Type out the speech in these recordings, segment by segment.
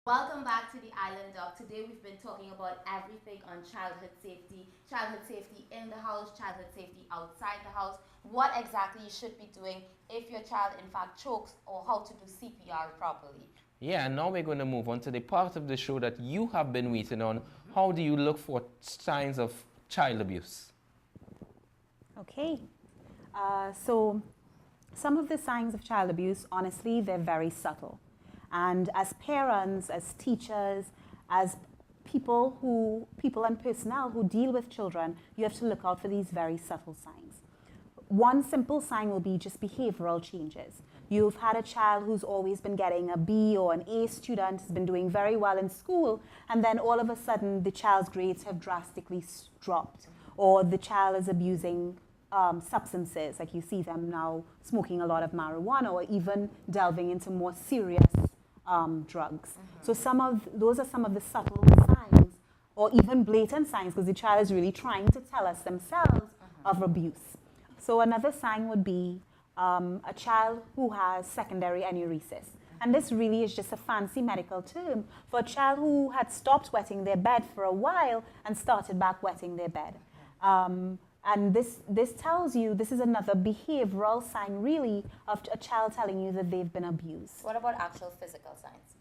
Welcome back to the Island Doc. Today we've been talking about everything on childhood safety in the house, childhood safety outside the house, what exactly you should be doing if your child in fact chokes, or how to do CPR properly. Yeah, and now we're going to move on to the part of the show that you have been waiting on. How do you look for signs of child abuse? Okay. So some of the signs of child abuse, honestly, they're very subtle. And as parents, as teachers, as people and personnel who deal with children, you have to look out for these very subtle signs. One simple sign will be just behavioral changes. You've had a child who's always been getting a B or an A student, has been doing very well in school, and then all of a sudden the child's grades have drastically dropped, or the child is abusing substances, like you see them now smoking a lot of marijuana, or even delving into more serious drugs. So those are some of the subtle signs, or even blatant signs, because the child is really trying to tell us themselves of abuse. So another sign would be a child who has secondary enuresis. And this really is just a fancy medical term for a child who had stopped wetting their bed for a while and started back wetting their bed. And this tells you, this is another behavioral sign really of a child telling you that they've been abused. What about actual physical signs?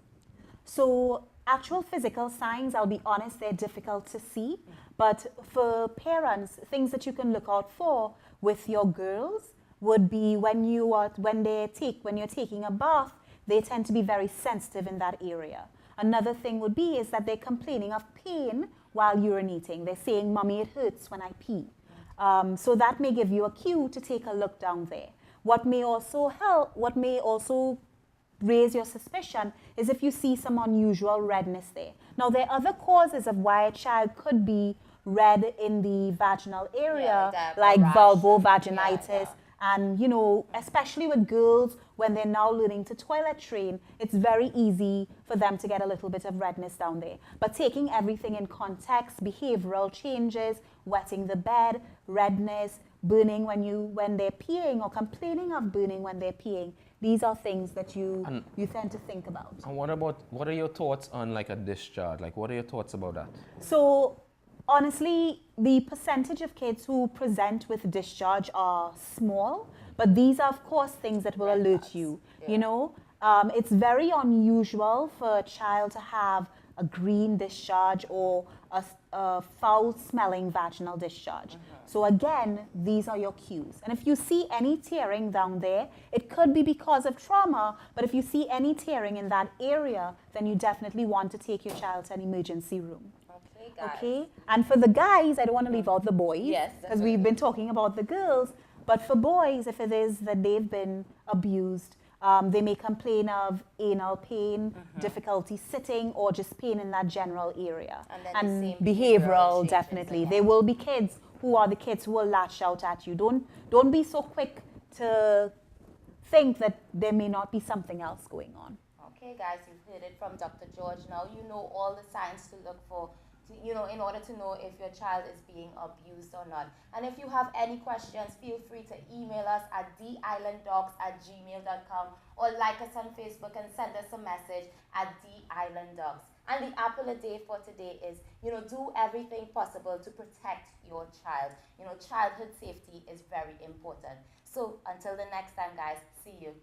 So actual physical signs, I'll be honest, they're difficult to see. But for parents, things that you can look out for with your girls would be when you're taking a bath, they tend to be very sensitive in that area. Another thing would be is that they're complaining of pain while urinating. They're saying, "Mommy, it hurts when I pee." So that may give you a cue to take a look down there. What may also raise your suspicion is if you see some unusual redness there. Now, there are other causes of why a child could be red in the vaginal area, like vulvovaginitis. And, especially with girls, when they're now learning to toilet train, it's very easy for them to get a little bit of redness down there. But taking everything in context, behavioral changes, wetting the bed, redness, burning when they're peeing, or complaining of burning when they're peeing, these are things that you tend to think about. And what are your thoughts on like a discharge? Like, what are your thoughts about that? So, honestly, the percentage of kids who present with discharge are small, but these are, of course, things that will alert you. Yeah. It's very unusual for a child to have a green discharge or a foul-smelling vaginal discharge. So again, these are your cues. And if you see any tearing down there, it could be because of trauma, but if you see any tearing in that area, then you definitely want to take your child to an emergency room. Okay, and for the guys, I don't want to leave out the boys, because we've been talking about the girls, but for boys, if it is that they've been abused, they may complain of anal pain, difficulty sitting, or just pain in that general area. And behavioral, definitely. There will be kids who are the kids who will lash out at you. Don't be so quick to think that there may not be something else going on. Okay, guys, you've heard it from Dr. George. Now you know all the signs to look for, in order to know if your child is being abused or not. And if you have any questions, feel free to email us at theislanddocs@gmail.com, or like us on Facebook and send us a message at theislanddocs. And the apple a day for today is, do everything possible to protect your child. Childhood safety is very important. So until the next time, guys, see you.